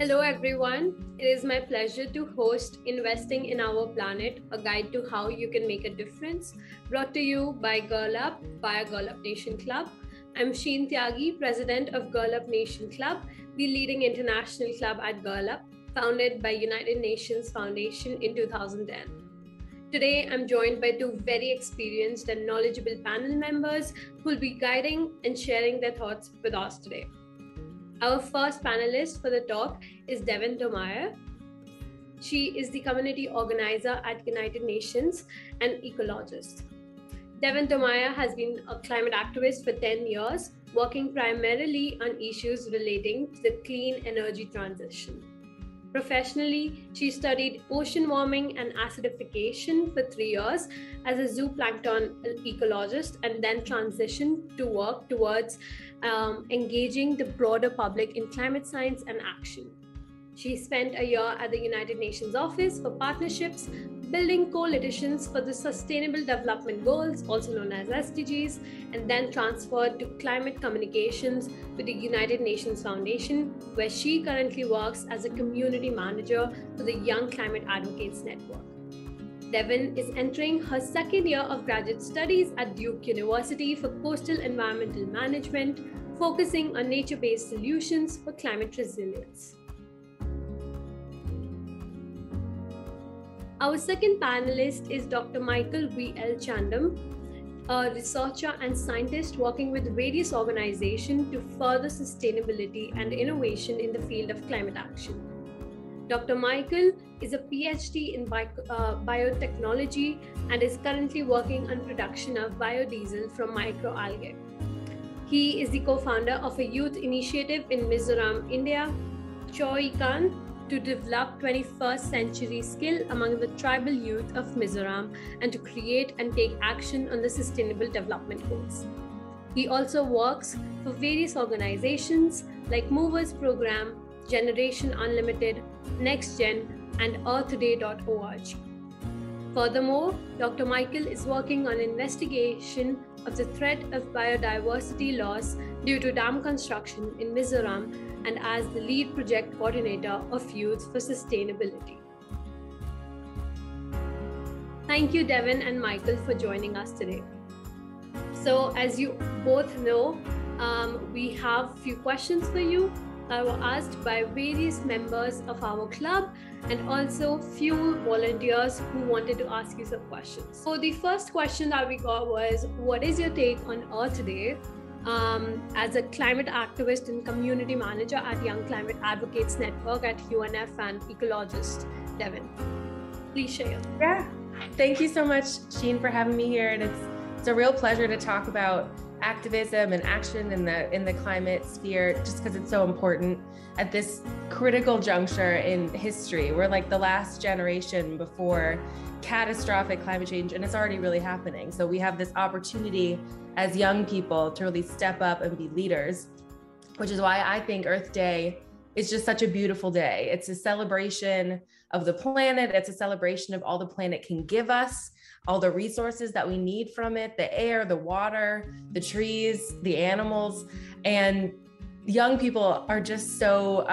Hello everyone, it is my pleasure to host Investing in Our Planet, a guide to how you can make a difference, brought to you by Girl Up via Girl Up Nation Club. I'm Sheen Tyagi, president of Girl Up Nation Club, the leading international club at Girl Up, founded by United Nations Foundation in 2010. Today, I'm joined by two very experienced and knowledgeable panel members who will be guiding and sharing their thoughts with us today. Our first panelist for the talk is Devin Domeyer. She is the community organizer at United Nations and ecologist. Devin Domeyer has been a climate activist for 10 years, working primarily on issues relating to the clean energy transition. Professionally, she studied ocean warming and acidification for 3 years as a zooplankton ecologist and then transitioned to work towards engaging the broader public in climate science and action. She spent a year at the United Nations Office for Partnerships, building coalitions for the Sustainable Development Goals, also known as SDGs, and then transferred to climate communications with the United Nations Foundation, where she currently works as a community manager for the Young Climate Advocates Network. Devin is entering her second year of graduate studies at Duke University for Coastal Environmental Management, focusing on nature-based solutions for climate resilience. Our second panelist is Dr. Michael V L Chhandama, a researcher and scientist working with various organizations to further sustainability and innovation in the field of climate action. Dr. Michael is a PhD in biotechnology and is currently working on production of biodiesel from microalgae. He is the co-founder of a youth initiative in Mizoram, India, Choikan, to develop 21st century skill among the tribal youth of Mizoram and to create and take action on the Sustainable Development Goals. He also works for various organizations like Movers Program, Generation Unlimited, NextGen, and earthday.org. Furthermore, Dr. Michael is working on investigation of the threat of biodiversity loss due to dam construction in Mizoram and as the lead project coordinator of Youth for Sustainability. Thank you, Devin and Michael, for joining us today. So as you both know, we have a few questions for you that were asked by various members of our club and also few volunteers who wanted to ask you some questions. So the first question that we got was, what is your take on Earth Day? As a climate activist and community manager at Young Climate Advocates Network at UNF and ecologist, Devin, please share. Yeah, thank you so much, Sheen, for having me here. And it's a real pleasure to talk about activism and action in the climate sphere, just because it's so important at this critical juncture in history. We're like the last generation before catastrophic climate change, and it's already really happening. So we have this opportunity as young people to really step up and be leaders, which is why I think Earth Day is just such a beautiful day. It's a celebration of the planet. It's a celebration of all the planet can give us, all the resources that we need from it, the air, the water, the trees, the animals. And young people are just so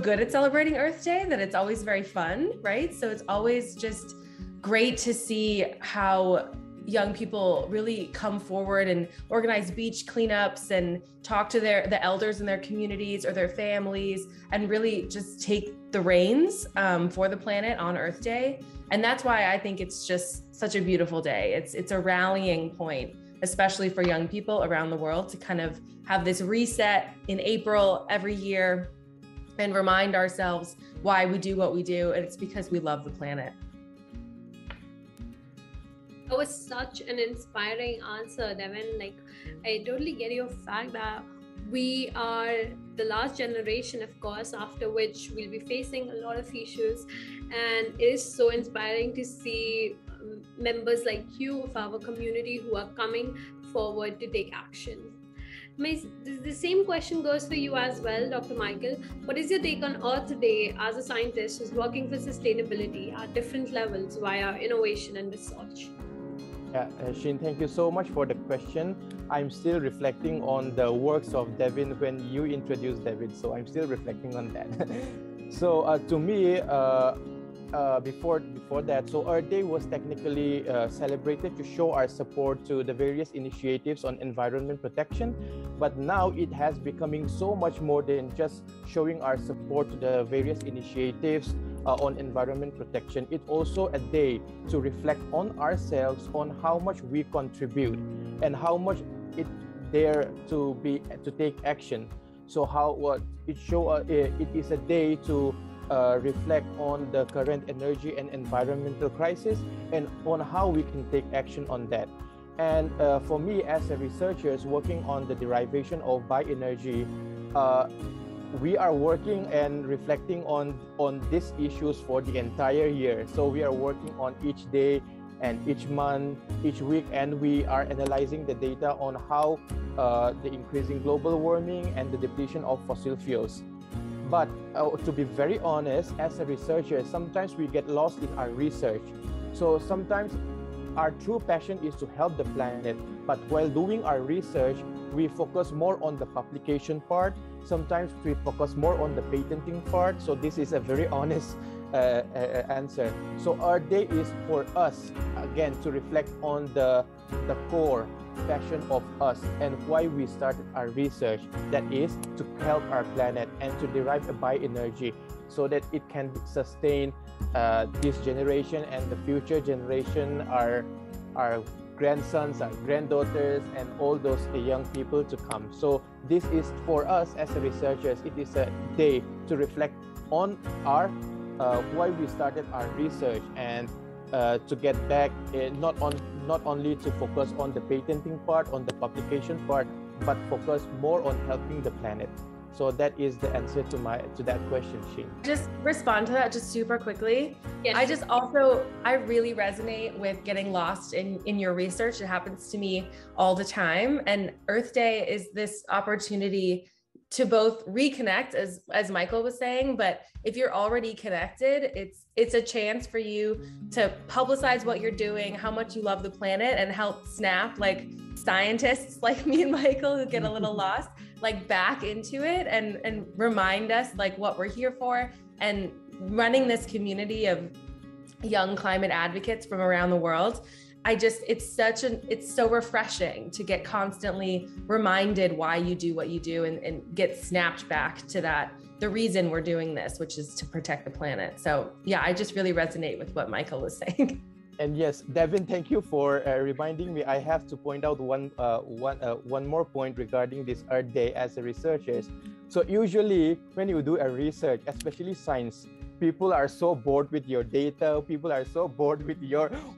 good at celebrating Earth Day that it's always very fun, right? So it's always just great to see how young people really come forward and organize beach cleanups and talk to the elders in their communities or their families and really just take the reins for the planet on Earth Day. And that's why I think it's just such a beautiful day. It's a rallying point, especially for young people around the world, to kind of have this reset in April every year and remind ourselves why we do what we do. And it's because we love the planet. That was such an inspiring answer, Devin. Like, I totally get your fact that we are the last generation, of course, after which we'll be facing a lot of issues. And it is so inspiring to see members like you of our community who are coming forward to take action. The same question goes for you as well, Dr. Michael. What is your take on Earth Day as a scientist who's working for sustainability at different levels via innovation and research? Sheen, thank you so much for the question. I'm still reflecting on the works of Devin when you introduced Devin, so I'm still reflecting on that. So to me, before that, so Earth Day was technically celebrated to show our support to the various initiatives on environment protection, but now it has becoming so much more than just showing our support to the various initiatives on environment protection. It's also a day to reflect on ourselves, on how much we contribute and how much it dare to take action. So it is a day to reflect on the current energy and environmental crisis and on how we can take action on that. And for me, as a researcher working on the derivation of bioenergy, we are working and reflecting on these issues for the entire year. So we are working on each day and each month, each week, and we are analyzing the data on how the increasing global warming and the depletion of fossil fuels. But to be very honest, as a researcher, sometimes we get lost in our research. So sometimes our true passion is to help the planet, but while doing our research, we focus more on the publication part. Sometimes we focus more on the patenting part. So this is a very honest answer. So our day is for us, again, to reflect on the core passion of us and why we started our research, that is to help our planet and to derive a bioenergy so that it can sustain this generation and the future generation, our grandsons, our granddaughters, and all those young people to come. So this is for us as researchers, it is a day to reflect on our why we started our research and to get back not only to focus on the patenting part, on the publication part, but focus more on helping the planet. So that is the answer to that question, Sheen. Just respond to that just super quickly. Yes. I really resonate with getting lost in your research. It happens to me all the time. And Earth Day is this opportunity to both reconnect, as Michael was saying, but if you're already connected, it's a chance for you to publicize what you're doing, how much you love the planet, and help snap like scientists like me and Michael who get a little lost, like back into it and remind us like what we're here for. And running this community of young climate advocates from around the world, it's so refreshing to get constantly reminded why you do what you do and get snapped back to the reason we're doing this, which is to protect the planet. So yeah, I just really resonate with what Michael was saying. And yes, Devin, thank you for reminding me. I have to point out one more point regarding this Earth Day as a researcher. So usually when you do a research, especially science, people are so bored with your data, people are so bored with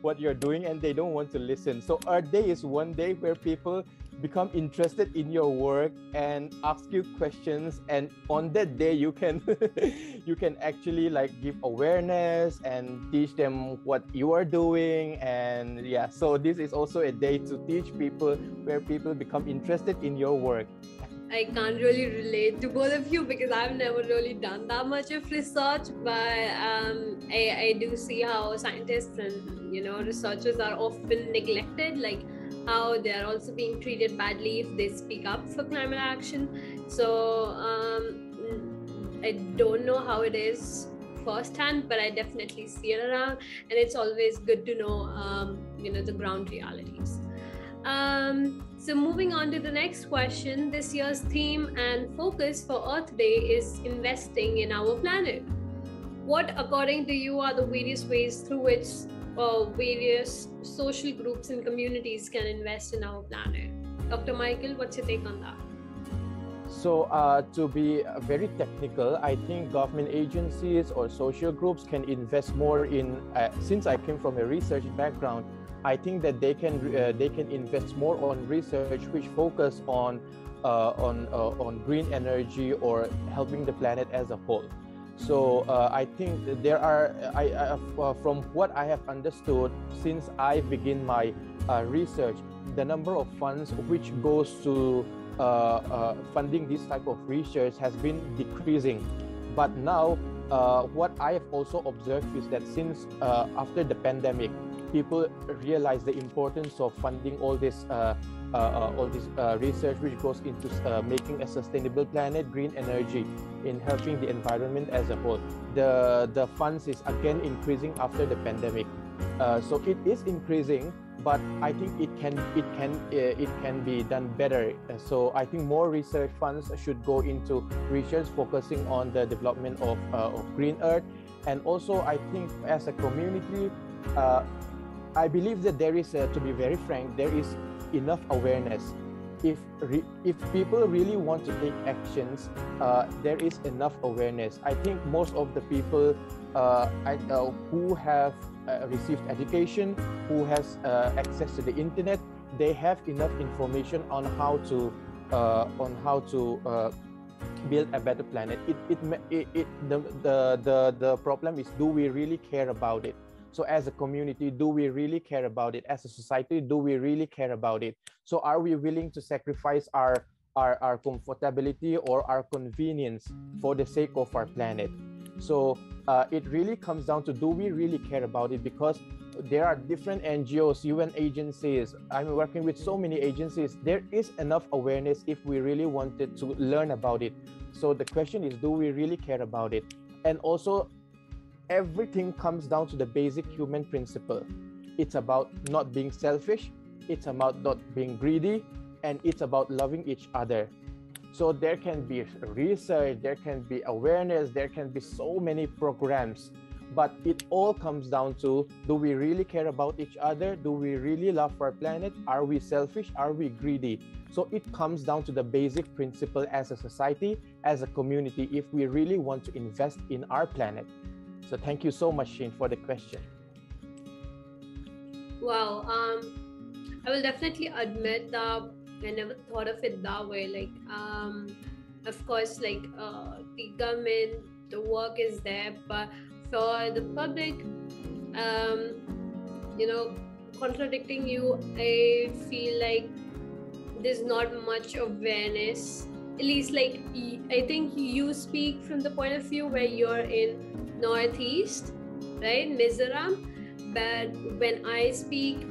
what you're doing, and they don't want to listen. So Earth Day is one day where people become interested in your work and ask you questions, and on that day you can you can actually like give awareness and teach them what you are doing. And yeah, so this is also a day to teach people, where people become interested in your work. I can't really relate to both of you because I've never really done that much of research, but I do see how scientists and researchers are often neglected, like how they are also being treated badly if they speak up for climate action. So I don't know how it is firsthand, but I definitely see it around, and it's always good to know the ground realities. So moving on to the next question, this year's theme and focus for Earth Day is investing in our planet. What, according to you, are the various ways through which various social groups and communities can invest in our planet? Dr. Michael, what's your take on that? So to be very technical, I think government agencies or social groups can invest more in, since I came from a research background, I think that they can invest more on research which focus on green energy or helping the planet as a whole. So I think that there are, from what I have understood since I begin my research, the number of funds which goes to funding this type of research has been decreasing. But now what I have also observed is that since after the pandemic, people realize the importance of funding all this research which goes into making a sustainable planet, green energy, in helping the environment as a whole. The funds is again increasing after the pandemic, so it is increasing, but I think it can be done better. So I think more research funds should go into research focusing on the development of green earth. And also I think as a community, I believe that there is, to be very frank, there is enough awareness. If people really want to take actions, there is enough awareness. I think most of the people who have received education, who has access to the internet, they have enough information on how to build a better planet. The problem is, do we really care about it? So as a community, do we really care about it? As a society, do we really care about it? So are we willing to sacrifice our comfortability or our convenience for the sake of our planet? So it really comes down to, do we really care about it? Because there are different NGOs, UN agencies. I'm working with so many agencies. There is enough awareness if we really wanted to learn about it. So the question is, do we really care about it? And also, everything comes down to the basic human principle. It's about not being selfish, it's about not being greedy, and it's about loving each other. So there can be research, there can be awareness, there can be so many programs, but it all comes down to, do we really care about each other? Do we really love our planet? Are we selfish? Are we greedy? So it comes down to the basic principle as a society, as a community, if we really want to invest in our planet. So thank you so much, Sheen, for the question. Wow, I will definitely admit that I never thought of it that way. Like, of course, like the government, the work is there, but for the public, contradicting you, I feel like there's not much awareness. At least, like, I think you speak from the point of view where you're in Northeast, right, Mizoram. But when I speak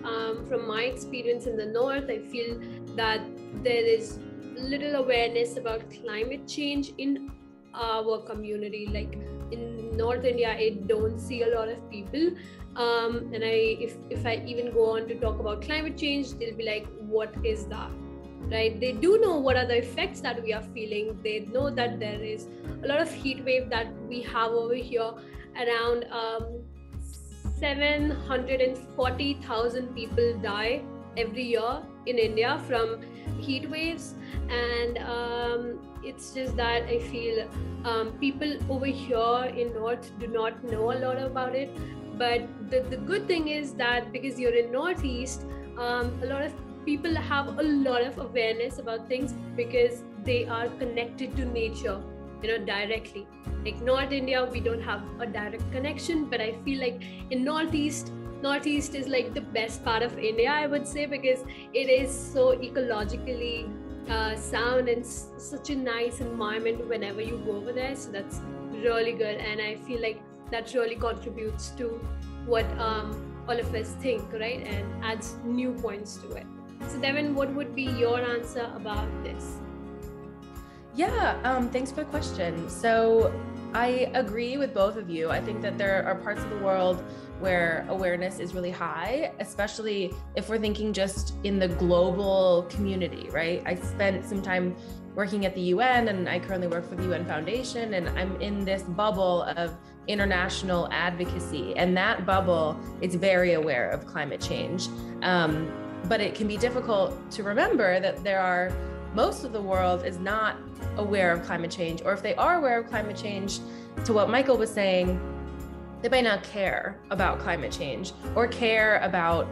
from my experience in the North, I feel that there is little awareness about climate change in our community. Like in North India, I don't see a lot of people. And if I even go on to talk about climate change, they'll be like, what is that? Right? They do know what are the effects that we are feeling. They know that there is a lot of heat wave that we have over here. Around 740,000 people die every year in India from heat waves. And it's just that I feel people over here in North do not know a lot about it. But the good thing is that because you're in Northeast, a lot of people have a lot of awareness about things because they are connected to nature, directly. Like North India, we don't have a direct connection, but I feel like in Northeast is like the best part of India, I would say, because it is so ecologically sound and such a nice environment whenever you go over there. So that's really good, and I feel like that really contributes to what all of us think, right, and adds new points to it. So Devin, what would be your answer about this? Yeah, thanks for the question. So I agree with both of you. I think that there are parts of the world where awareness is really high, especially if we're thinking just in the global community, right? I spent some time working at the UN, and I currently work for the UN Foundation, and I'm in this bubble of international advocacy. And that bubble is very aware of climate change. But it can be difficult to remember that most of the world is not aware of climate change, or if they are aware of climate change, to what Michael was saying, they might not care about climate change or care about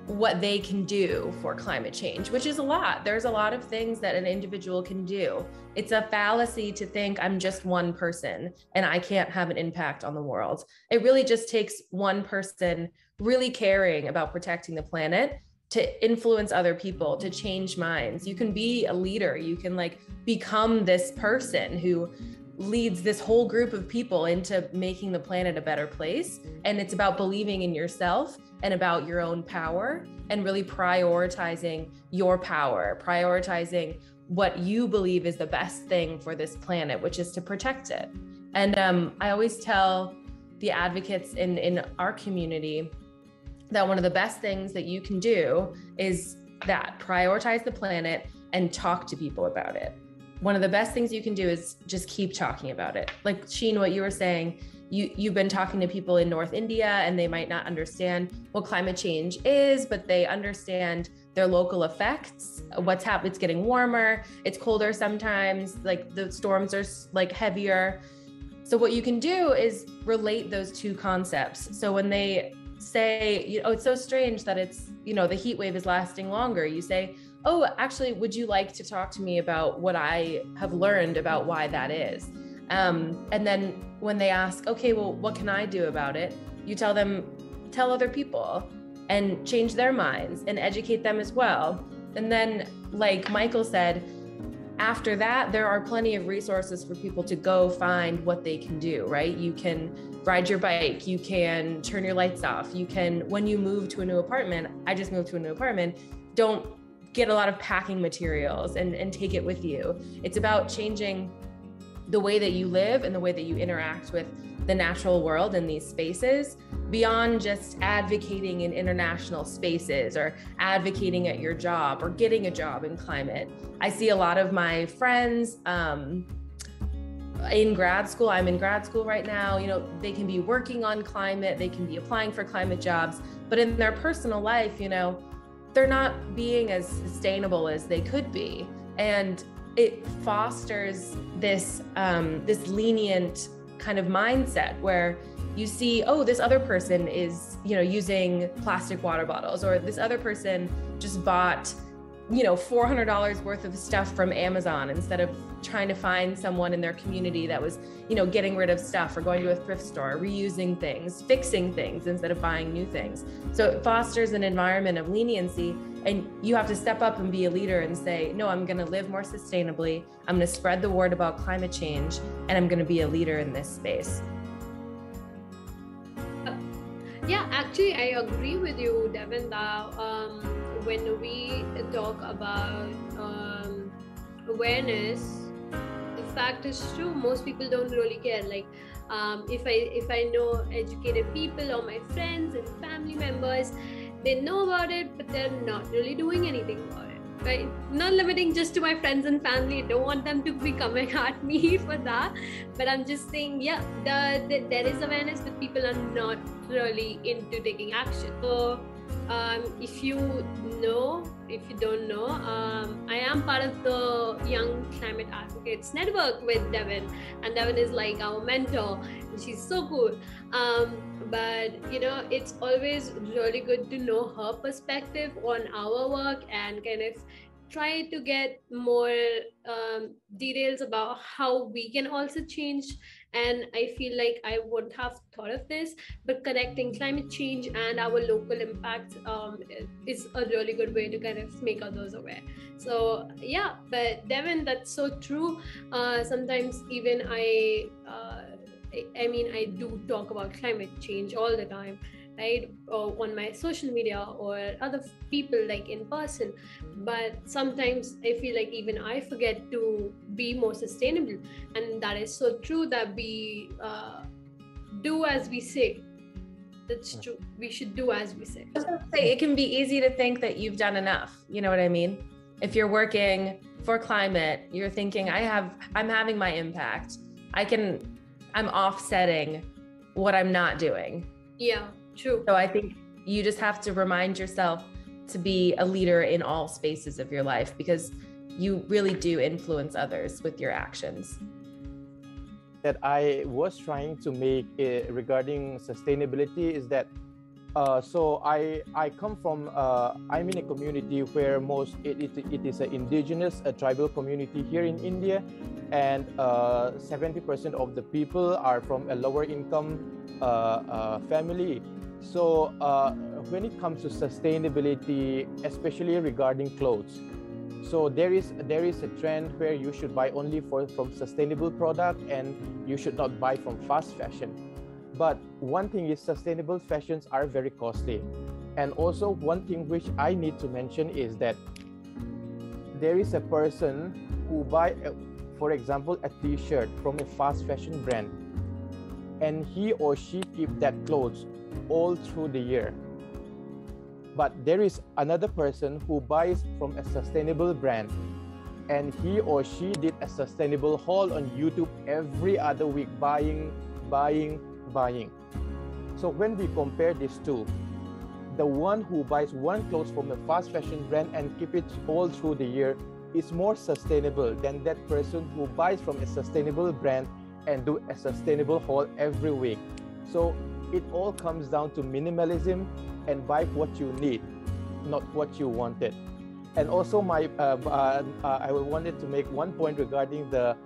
what they can do for climate change, which is a lot. There's a lot of things that an individual can do. It's a fallacy to think I'm just one person and I can't have an impact on the world. It really just takes one person really caring about protecting the planet to influence other people, to change minds. You can be a leader. You can become this person who leads this whole group of people into making the planet a better place. And it's about believing in yourself and about your own power and really prioritizing your power, prioritizing what you believe is the best thing for this planet, which is to protect it. And I always tell the advocates in our community that one of the best things that you can do is that prioritize the planet and talk to people about it. One of the best things you can do is just keep talking about it. Like Sheen, what you were saying, you've been talking to people in North India and they might not understand what climate change is, but they understand their local effects. What's happening? It's getting warmer, it's colder sometimes, like the storms are like heavier. So what you can do is relate those two concepts. So when they say, it's so strange that it's, the heat wave is lasting longer, you say, oh, actually, would you like to talk to me about what I have learned about why that is? And then when they ask, okay, well, what can I do about it? You tell other people and change their minds and educate them as well. And then, like Michael said, after that, there are plenty of resources for people to go find what they can do, right? You can ride your bike, you can turn your lights off, you can, when you move to a new apartment, I just moved to a new apartment, don't get a lot of packing materials and take it with you. It's about changing the way that you live and the way that you interact with the natural world in these spaces, beyond just advocating in international spaces or advocating at your job or getting a job in climate. I see a lot of my friends in grad school. I'm in grad school right now. They can be working on climate, they can be applying for climate jobs, but in their personal life, they're not being as sustainable as they could be. And it fosters this lenient kind of mindset where you see, oh, this other person is, using plastic water bottles, or this other person just bought, $400 worth of stuff from Amazon instead of trying to find someone in their community that was, getting rid of stuff or going to a thrift store, reusing things, fixing things instead of buying new things. So it fosters an environment of leniency, and you have to step up and be a leader and say, no, I'm going to live more sustainably. I'm going to spread the word about climate change, and I'm going to be a leader in this space. Yeah, actually, I agree with you, Devin, that when we talk about awareness, the fact is true, most people don't really care. Like if I know educated people or my friends and family members, they know about it, but they're not really doing anything about it, right? Not limiting just to my friends and family. I don't want them to be coming at me for that, but I'm just saying, yeah, there is awareness, but people are not really into taking action. So if you don't know, I am part of the Young Climate Advocates Network with Devin, and Devin is like our mentor, and she's so cool. But it's always really good to know her perspective on our work and kind of try to get more details about how we can also change. And I feel like I wouldn't have thought of this, but connecting climate change and our local impact is a really good way to kind of make others aware. So yeah, but Devin, that's so true. Sometimes even I do talk about climate change all the time, right? Or on my social media or other people, like in person. But sometimes I feel like even I forget to be more sustainable. And that is so true, that we do as we say. That's true. We should do as we say. It can be easy to think that you've done enough. You know what I mean? If you're working for climate, you're thinking, I'm having my impact. I'm offsetting what I'm not doing. Yeah, true. So I think you just have to remind yourself to be a leader in all spaces of your life, because you really do influence others with your actions. That I was trying to make regarding sustainability is that so I come from I'm in a community where it is an indigenous tribal community here in India, and 70% of the people are from a lower income family. So when it comes to sustainability, especially regarding clothes, So there is a trend where you should buy only from sustainable product, and you should not buy from fast fashion. But one thing is, sustainable fashions are very costly. And also one thing which I need to mention is that there is a person who buy, for example, a t-shirt from a fast fashion brand, and he or she keep that clothes all through the year. But there is another person who buys from a sustainable brand, and he or she did a sustainable haul on YouTube every other week, buying. So when we compare these two, the one who buys one clothes from a fast fashion brand and keep it all through the year is more sustainable than that person who buys from a sustainable brand and do a sustainable haul every week. So it all comes down to minimalism and buy what you need, not what you wanted. And also I wanted to make one point regarding the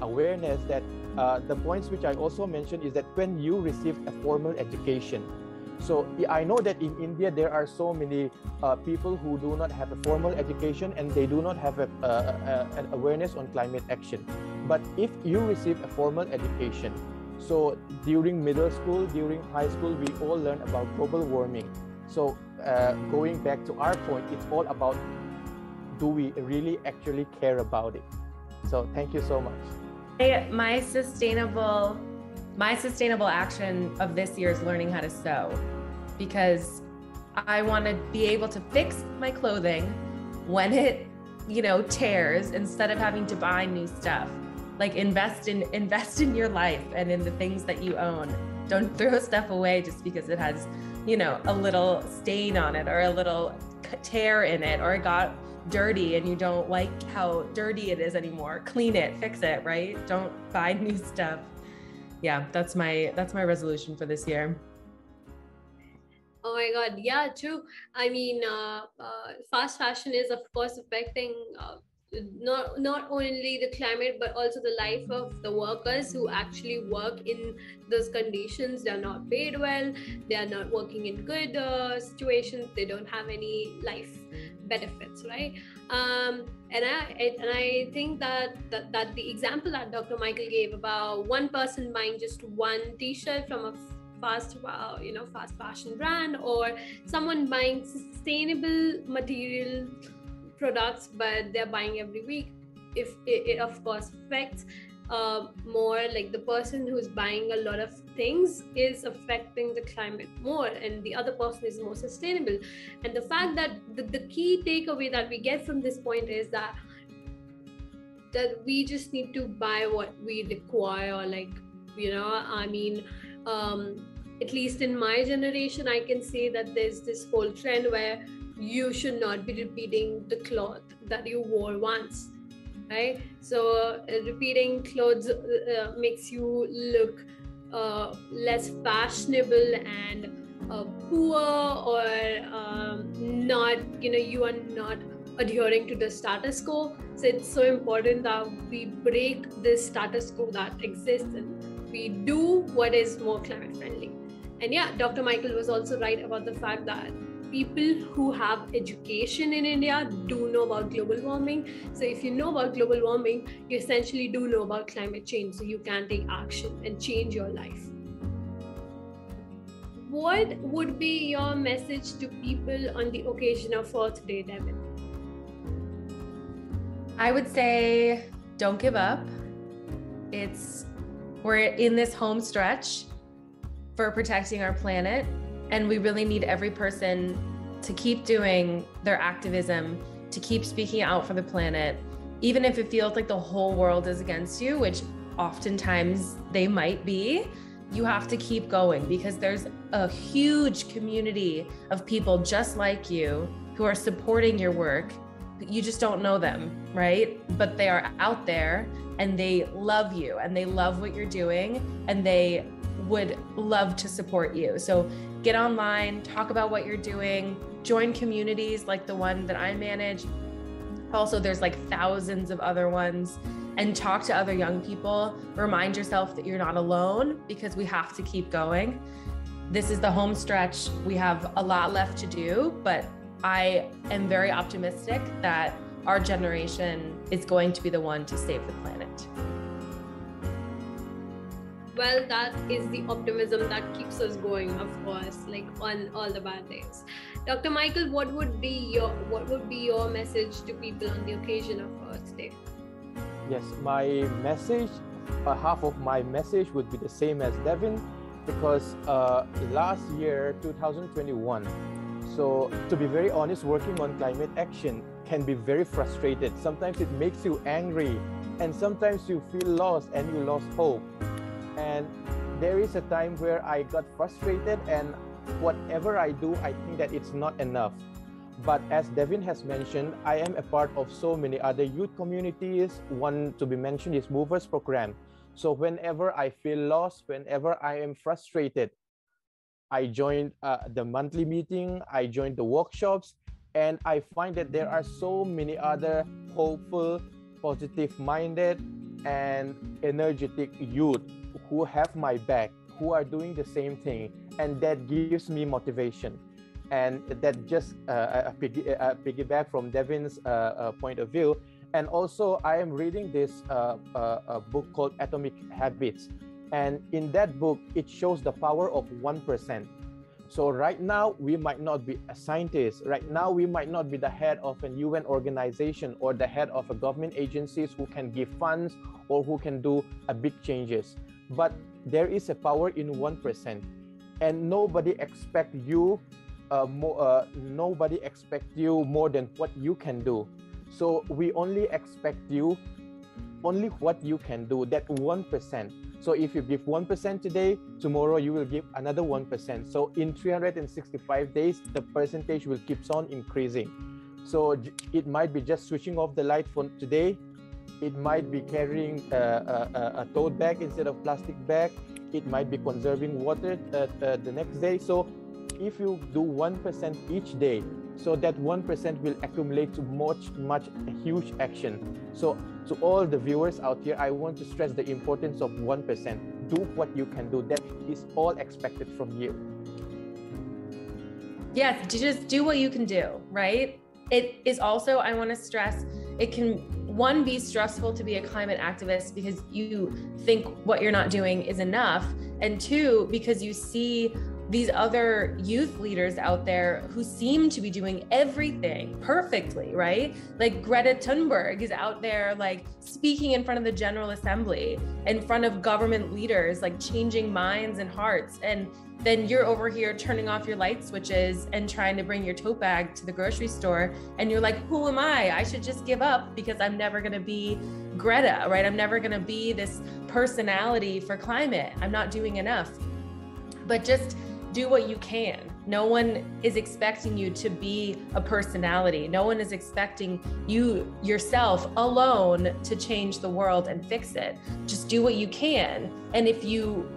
awareness that the points which I also mentioned is that when you receive a formal education. So I know that in India there are so many people who do not have a formal education, and they do not have an awareness on climate action. But if you receive a formal education, so during middle school, during high school, we all learn about global warming. So going back to our point, it's all about, do we really actually care about it? So thank you so much. My sustainable action of this year is learning how to sew, because I want to be able to fix my clothing when it, tears, instead of having to buy new stuff. Like invest in your life and in the things that you own. Don't throw stuff away just because it has, a little stain on it or a little tear in it, or it got dirty and you don't like how dirty it is anymore. Clean it, fix it, right? Don't buy new stuff. Yeah, that's my resolution for this year. Oh my God, yeah, true. I mean, fast fashion is of course affecting not only the climate, but also the life of the workers who actually work in those conditions. They are not paid well, they are not working in good situations, they don't have any life benefits, right? And I think that the example that Dr. Michael gave about one person buying just one t-shirt from a fast fashion brand, or someone buying sustainable material products but they're buying every week, if it of course affects more, like the person who's buying a lot of things is affecting the climate more, and the other person is more sustainable. And the fact that the key takeaway that we get from this point is that we just need to buy what we require. Like, at least in my generation, I can say that there's this whole trend where you should not be repeating the cloth that you wore once, right? So repeating clothes makes you look less fashionable and poor, or not, you are not adhering to the status quo. So it's so important that we break this status quo that exists and we do what is more climate friendly. And yeah, Dr. Michael was also right about the fact that people who have education in India do know about global warming. So if you know about global warming, you essentially do know about climate change. So you can take action and change your life. What would be your message to people on the occasion of Earth Day, Devin? I would say, don't give up. We're in this home stretch for protecting our planet, and we really need every person to keep doing their activism, to keep speaking out for the planet, even if it feels like the whole world is against you, which oftentimes they might be. You have to keep going, because there's a huge community of people just like you who are supporting your work. You just don't know them, right? But they are out there and they love you and they love what you're doing and they would love to support you. So get online, talk about what you're doing, join communities like the one that I manage. Also, there's like thousands of other ones, and talk to other young people. Remind yourself that you're not alone, because we have to keep going. This is the home stretch. We have a lot left to do, but I am very optimistic that our generation is going to be the one to save the planet. Well, that is the optimism that keeps us going, of course, like on all the bad days. Dr. Michael, what would be your message to people on the occasion of Earth Day? Yes, my message, half of my message would be the same as Devin, because last year, 2021, so to be very honest, working on climate action can be very frustrated. Sometimes it makes you angry, and sometimes you feel lost and you lost hope. And there is a time where I got frustrated, and whatever I do, I think that it's not enough. But as Devin has mentioned, I am a part of so many other youth communities. One to be mentioned is Movers Program. So whenever I feel lost, whenever I am frustrated, I joined the monthly meeting, I joined the workshops, and I find that there are so many other hopeful, positive-minded, and energetic youth who have my back, who are doing the same thing, and that gives me motivation. And that just piggyback from Devin's point of view. And also, I am reading this a book called Atomic Habits. And in that book, it shows the power of 1%. So right now, we might not be a scientist. Right now, we might not be the head of an UN organization or the head of a government agencies who can give funds or who can do a big changes. But there is a power in 1%. And nobody expects you nobody expects you more than what you can do. So we only expect you only what you can do, that 1%. So if you give 1% today, tomorrow you will give another 1%. So in 365 days, the percentage will keep on increasing. So it might be just switching off the light for today. It might be carrying a tote bag instead of plastic bag. It might be conserving water the next day. So if you do 1% each day, so that 1% will accumulate to much huge action. So to all the viewers out here, I want to stress the importance of 1%. Do what you can do. That is all expected from you. Yes, just do what you can do, right? It is also, I want to stress, it can, one, be stressful to be a climate activist because you think what you're not doing is enough. And two, because you see these other youth leaders out there who seem to be doing everything perfectly, right? Like Greta Thunberg is out there like speaking in front of the General Assembly, in front of government leaders, like changing minds and hearts. And then you're over here turning off your light switches and trying to bring your tote bag to the grocery store. And you're like, who am I? I should just give up because I'm never gonna be Greta, right? I'm never gonna be this personality for climate. I'm not doing enough. But just do what you can. No one is expecting you to be a personality. No one is expecting you yourself alone to change the world and fix it. Just do what you can. And if you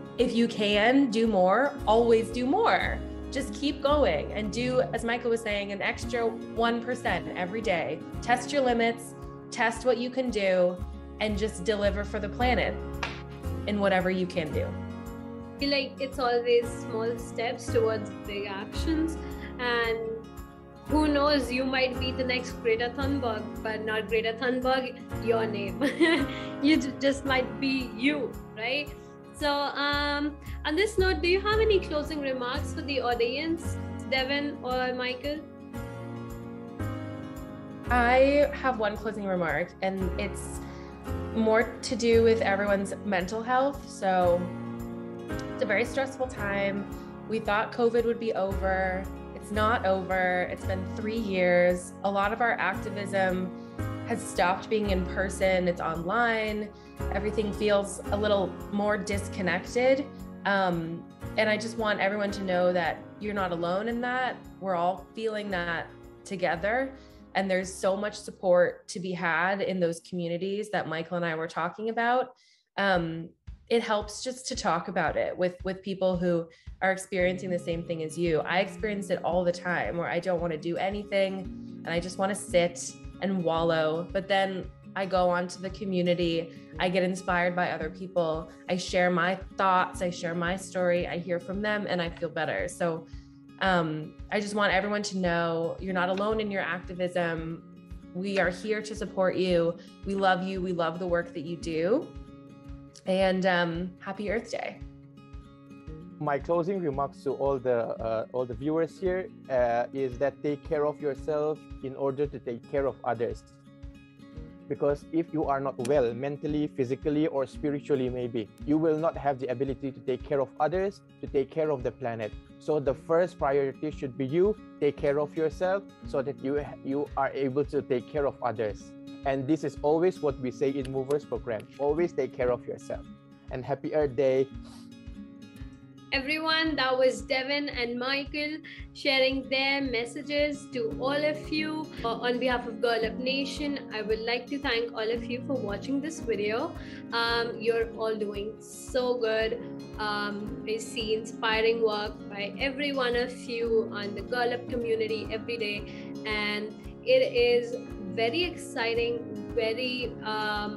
can do more, always do more. Just keep going and do, as Michael was saying, an extra 1% every day. Test your limits, test what you can do, and just deliver for the planet in whatever you can do. I feel like it's always small steps towards big actions, and who knows, you might be the next Greta Thunberg, but not Greta Thunberg, your name. You just might be you, right? So on this note, do you have any closing remarks for the audience, Devin or Michael? I have one closing remark, and it's more to do with everyone's mental health. So it's a very stressful time. We thought COVID would be over. It's not over. It's been 3 years. A lot of our activism has stopped being in person. It's online. Everything feels a little more disconnected. And I just want everyone to know that you're not alone in that. We're all feeling that together. And there's so much support to be had in those communities that Michael and I were talking about. It helps just to talk about it with people who are experiencing the same thing as you. I experience it all the time where I don't want to do anything and I just want to sit and wallow. But then I go onto the community, I get inspired by other people, I share my thoughts, I share my story, I hear from them, and I feel better. So I just want everyone to know you're not alone in your activism. We are here to support you. We love you. We love the work that you do. And happy Earth Day. My closing remarks to all the viewers here is that take care of yourself in order to take care of others. Because if you are not well mentally, physically, or spiritually, maybe you will not have the ability to take care of others, to take care of the planet. So the first priority should be you. Take care of yourself so that you are able to take care of others. And this is always what we say in Movers program. Always take care of yourself. And happy Earth Day. Everyone, that was Devin and Michael sharing their messages to all of you. On behalf of Girl Up Nation, I would like to thank all of you for watching this video. You're all doing so good. I see inspiring work by every one of you on the Girl Up community every day, and it is very exciting, very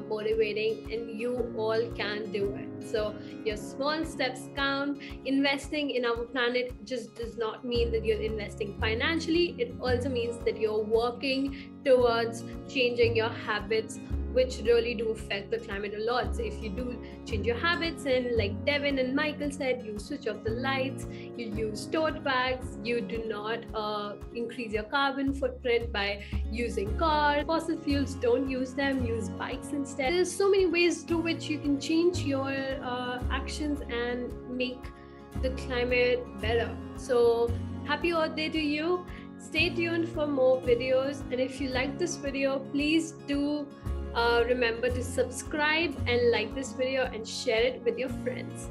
motivating, and you all can do it. So your small steps count. Investing in our planet just does not mean that you're investing financially. It also means that you're working towards changing your habits, which really do affect the climate a lot. So if you do change your habits, and like Devin and Michael said, you switch off the lights, you use tote bags, you do not increase your carbon footprint by using cars, fossil fuels, don't use them, use bikes instead. There's so many ways through which you can change your actions and make the climate better. So happy Earth Day to you. Stay tuned for more videos, and if you like this video, please do remember to subscribe and like this video and share it with your friends.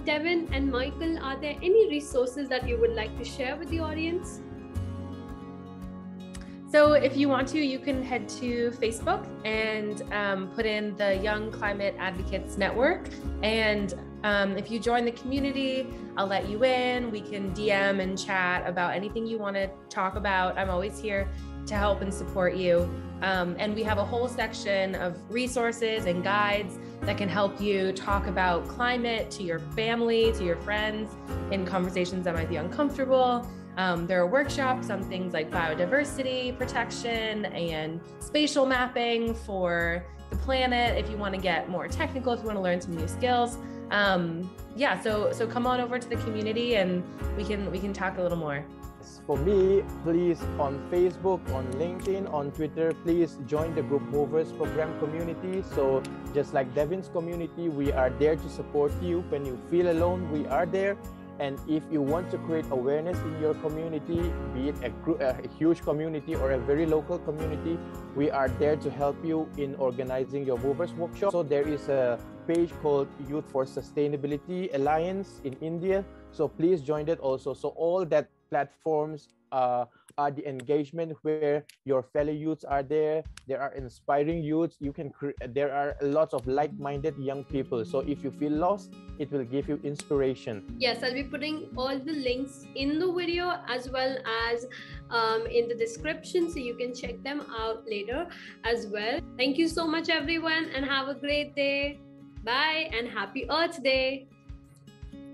Devin and Michael, are there any resources that you would like to share with the audience? So if you want to, you can head to Facebook and put in the Young Climate Advocates Network. And if you join the community, I'll let you in. We can DM and chat about anything you want to talk about. I'm always here to help and support you. And we have a whole section of resources and guides that can help you talk about climate to your family, to your friends, in conversations that might be uncomfortable. There are workshops on things like biodiversity protection and spatial mapping for the planet. If you want to get more technical, if you want to learn some new skills, so come on over to the community and we can talk a little more. For me, please, on Facebook, on LinkedIn, on Twitter, please join the group Movers program community. So just like Devin's community, we are there to support you. When you feel alone, we are there. And if you want to create awareness in your community, be it a huge community or a very local community, we are there to help you in organizing your Movers workshop. So there is a page called Youth for Sustainability Alliance in India. So please join that also. So all that platforms are the engagement where your fellow youths are there. There are inspiring youths. There are lots of like-minded young people. So if you feel lost, it will give you inspiration. Yes, I'll be putting all the links in the video as well as in the description, so you can check them out later as well. Thank you so much, everyone, and have a great day. Bye, and happy Earth Day.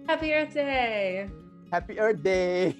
Happy Earth Day. Happy Earth Day.